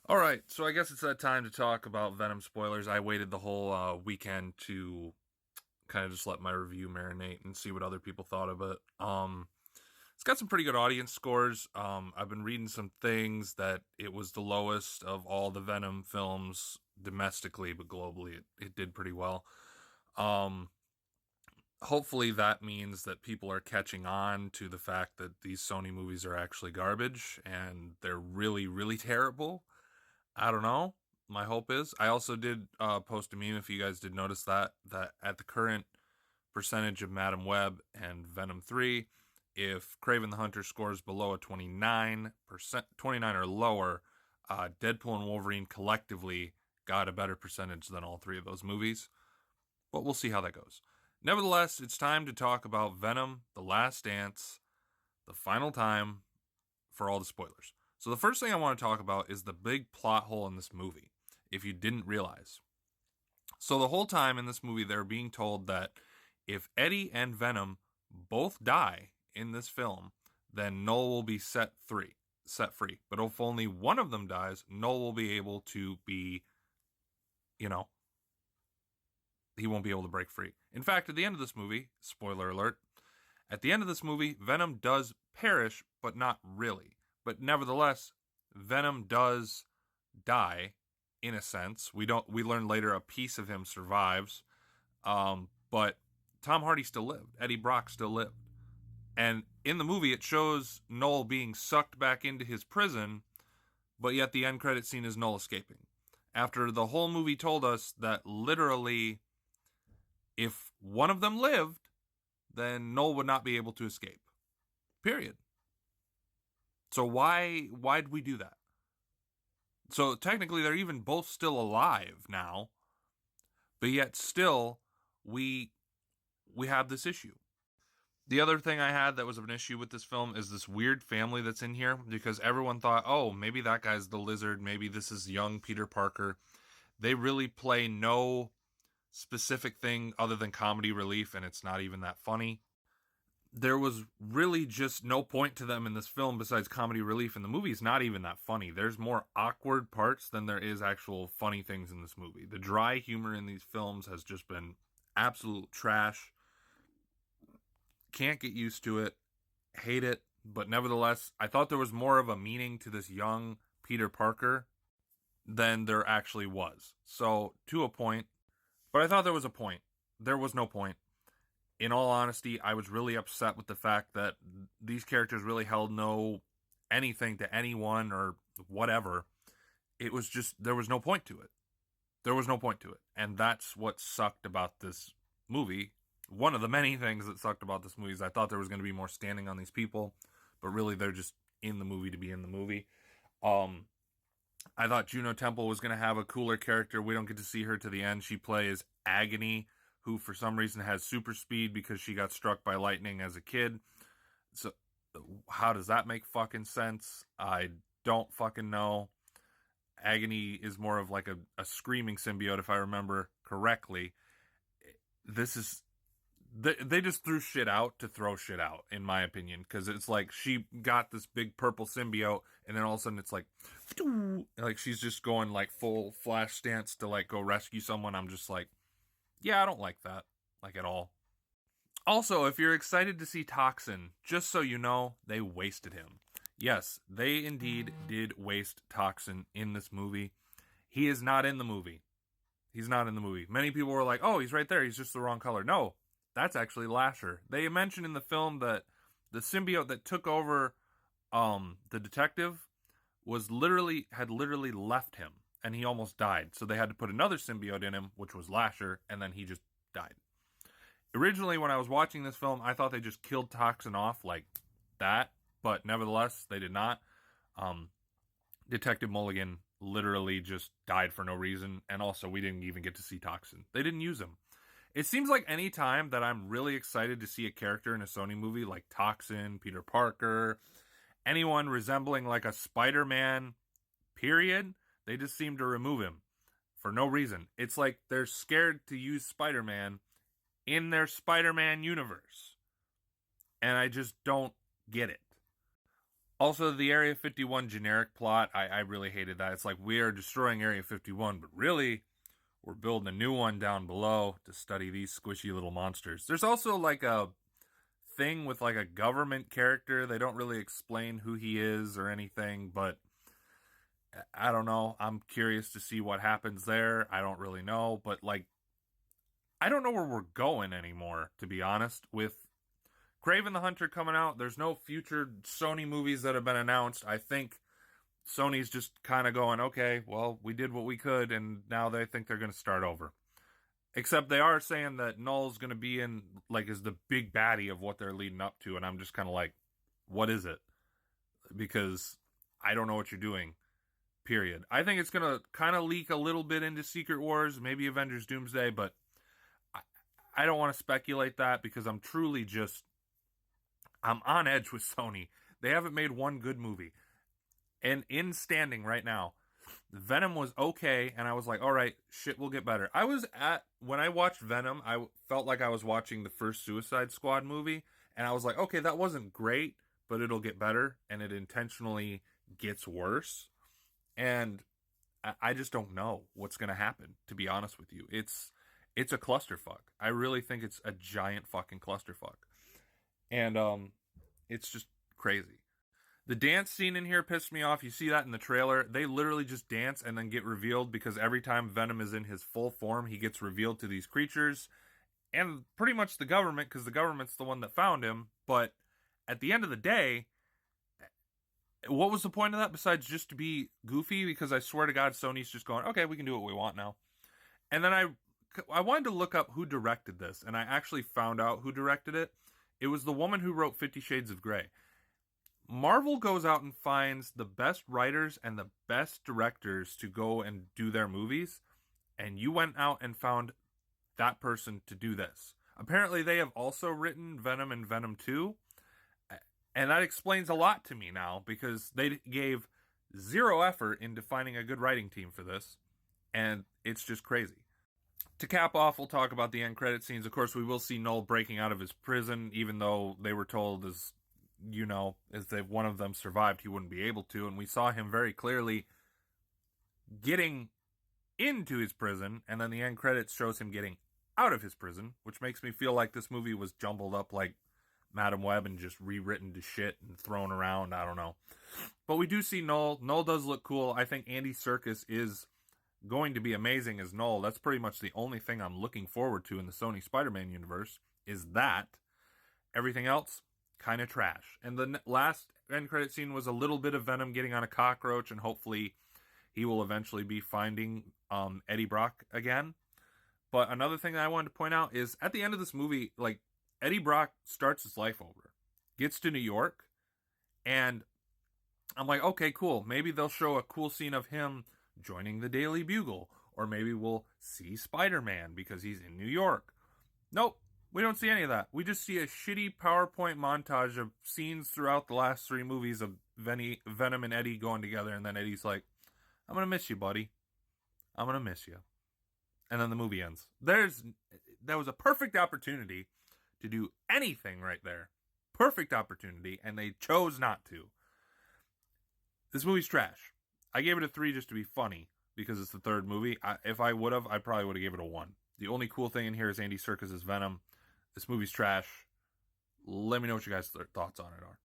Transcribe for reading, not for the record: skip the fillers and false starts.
All right, so I guess it's that time to talk about Venom spoilers. I waited the whole weekend to kind of just let my review marinate and see what other people thought of it. It's got some pretty good audience scores. I've been reading some things that it was the lowest of all the Venom films domestically, but globally it did pretty well. Um, Hopefully that means that people are catching on to the fact that these Sony movies are actually garbage and they're really, really terrible. I don't know. My hope is. I also did post a meme, if you guys did notice that at the current percentage of Madam Web and Venom 3, if Craven the Hunter scores below a 29%, 29 or lower, Deadpool and Wolverine collectively got a better percentage than all three of those movies. But we'll see how that goes. Nevertheless, it's time to talk about Venom, The Last Dance, the final time for all the spoilers. So the first thing I want to talk about is the big plot hole in this movie, if you didn't realize. So the whole time in this movie, they're being told that if Eddie and Venom both die in this film, then Noel will be set free. But if only one of them dies, Noel will be able to be, you know, he won't be able to break free. In fact, at the end of this movie, spoiler alert, at the end of this movie, Venom does perish, but not really. But nevertheless, Venom does die in a sense. We learn later a piece of him survives. But Tom Hardy still lived. Eddie Brock still lived. And in the movie, it shows Noel being sucked back into his prison, but yet the end credit scene is Noel escaping. After the whole movie told us that literally, if one of them lived, then Noel would not be able to escape. Period. So why'd we do that? So technically they're even both still alive now, but yet still we we have this issue. The other thing I had that was an issue with this film is this weird family that's in here because everyone thought, oh, maybe that guy's the lizard, maybe this is young Peter Parker. They really play no specific thing other than comedy relief, and it's not even that funny. There was really just no point to them in this film besides comedy relief, and the movie's not even that funny. There's more awkward parts than there is actual funny things in this movie. The dry humor in these films has just been absolute trash. Can't get used to it. Hate it. But nevertheless, I thought there was more of a meaning to this young Peter Parker than there actually was. So, to a point, but I thought there was a point. There was no point. In all honesty, I was really upset with the fact that these characters really held no anything to anyone or whatever. It was just, there was no point to it. There was no point to it. And that's what sucked about this movie. One of the many things that sucked about this movie is I thought there was going to be more standing on these people, but really they're just in the movie to be in the movie. Um, I thought Juno Temple was going to have a cooler character. We don't get to see her to the end. She plays Agony, who for some reason has super speed because she got struck by lightning as a kid. So how does that make fucking sense? I don't fucking know. Agony is more of like a screaming symbiote, if I remember correctly. This is they just threw shit out to throw shit out, in my opinion, because it's like she got this big purple symbiote, and then all of a sudden it's like she's just going like full Flash stance to like go rescue someone. I'm just like, yeah, I don't like that, like at all. Also, if you're excited to see Toxin, just so you know, they wasted him. Yes, they indeed did waste Toxin in this movie. He is not in the movie. He's not in the movie. Many people were like, oh, he's right there. He's just the wrong color. No, that's actually Lasher. They mentioned in the film that the symbiote that took over the detective had literally left him and he almost died. So they had to put another symbiote in him, which was Lasher, and then he just died. Originally, when I was watching this film, I thought they just killed Toxin off like that, but nevertheless, they did not. Um, Detective Mulligan literally just died for no reason, and also we didn't even get to see Toxin. They didn't use him. It seems like any time that I'm really excited to see a character in a Sony movie like Toxin, Peter Parker, anyone resembling like a Spider-Man, period, they just seem to remove him for no reason. It's like they're scared to use Spider-Man in their Spider-Man universe. And I just don't get it. Also, the Area 51 generic plot, I really hated that. It's like, we are destroying Area 51, but really, we're building a new one down below to study these squishy little monsters. There's also like a thing with like a government character. They don't really explain who he is or anything, but I don't know. I'm curious to see what happens there. I don't really know, but like, I don't know where we're going anymore, to be honest. With Kraven the Hunter coming out, there's no future Sony movies that have been announced. I think Sony's just kind of going, okay, well, we did what we could, and now they think they're going to start over. Except they are saying that Null's going to be in, like, is the big baddie of what they're leading up to, and I'm just kind of like, what is it? Because I don't know what you're doing, period. I think it's going to kind of leak a little bit into Secret Wars, maybe Avengers Doomsday, but I don't want to speculate that because I'm truly just, I'm on edge with Sony. They haven't made one good movie. And in standing right now, Venom was okay, and I was like, all right, shit will get better. When I watched Venom, I felt like I was watching the first Suicide Squad movie, and I was like, okay, that wasn't great, but it'll get better, and it intentionally gets worse. And I just don't know what's going to happen, to be honest with you. It's a clusterfuck. I really think it's a giant fucking clusterfuck. And it's just crazy. The dance scene in here pissed me off. You see that in the trailer. They literally just dance and then get revealed because every time Venom is in his full form, he gets revealed to these creatures. And pretty much the government, because the government's the one that found him. But at the end of the day, what was the point of that besides just to be goofy? Because I swear to God, Sony's just going, okay, we can do what we want now. And then I wanted to look up who directed this, and I actually found out who directed it. It was the woman who wrote 50 Shades of Grey. Marvel goes out and finds the best writers and the best directors to go and do their movies, and you went out and found that person to do this. Apparently, they have also written Venom and Venom 2, and that explains a lot to me now, because they gave zero effort into finding a good writing team for this, and it's just crazy. To cap off, we'll talk about the end credit scenes. Of course, we will see Null breaking out of his prison, even though they were told, as you know, as if one of them survived, he wouldn't be able to. And we saw him very clearly getting into his prison, and then the end credits shows him getting out of his prison, which makes me feel like this movie was jumbled up like Madam Web and just rewritten to shit and thrown around. I don't know. But we do see Null. Null does look cool. I think Andy Serkis is going to be amazing as Null. That's pretty much the only thing I'm looking forward to in the Sony Spider-Man universe, is that. Everything else, kind of trash. And the last end credit scene was a little bit of Venom getting on a cockroach, and hopefully he will eventually be finding Eddie Brock again. But another thing that I wanted to point out is at the end of this movie, like, Eddie Brock starts his life over, gets to New York, and I'm like, okay, cool. Maybe they'll show a cool scene of him joining the Daily Bugle, or maybe we'll see Spider-Man because he's in New York. Nope. We don't see any of that. We just see a shitty PowerPoint montage of scenes throughout the last 3 movies of Venom and Eddie going together, and then Eddie's like, I'm going to miss you, buddy. I'm going to miss you. And then the movie ends. That was a perfect opportunity to do anything right there. Perfect opportunity, and they chose not to. This movie's trash. I gave it a 3 just to be funny, because it's the 3rd movie. If I would have, I probably would have gave it a 1. The only cool thing in here is Andy Serkis as Venom. This movie's trash. Let me know what you guys' thoughts on it are.